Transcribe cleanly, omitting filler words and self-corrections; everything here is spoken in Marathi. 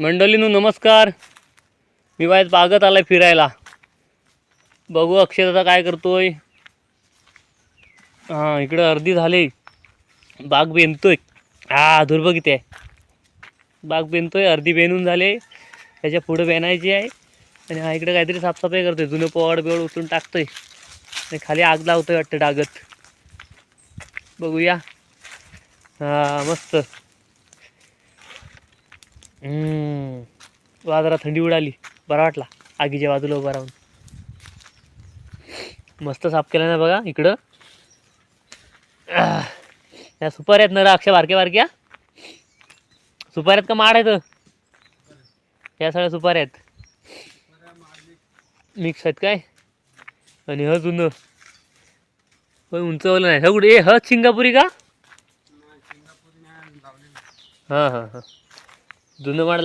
मंडळींनो नमस्कार. मी वाईज बागत आलाय फिरायला. बघू अक्षय दादा काय करतोय. हां इकडे अर्धी झाले, बाग बेनतोय. धूर बघ किती आहे. बाग बेनतोय, अर्धी बेनून झाले, त्याच्या पुढे बेनायची आहे. आणि हा इकडे काहीतरी साफसफाई करतोय, जुनं पॉड बिवड उचलून टाकतोय आणि खाली आग लावतोय वाटतं डागत. बघूया. मस्त. जरा थंडी उडाली, बरा वाटला आगीच्या बाजूला उभा राहून. मस्त साफ केलं ना बघा इकडं. त्या सुपाऱ्या आहेत ना रे अक्षय, बारक्या बारक्या सुपाऱ्यात का माड आहेत. या सगळ्या सुपाऱ्या आहेत, मिक्स आहेत काय. आणि ह जुनं पण उंचवलं नाही. ह कुठे ह सिंगापुरी का. हां जुनं माड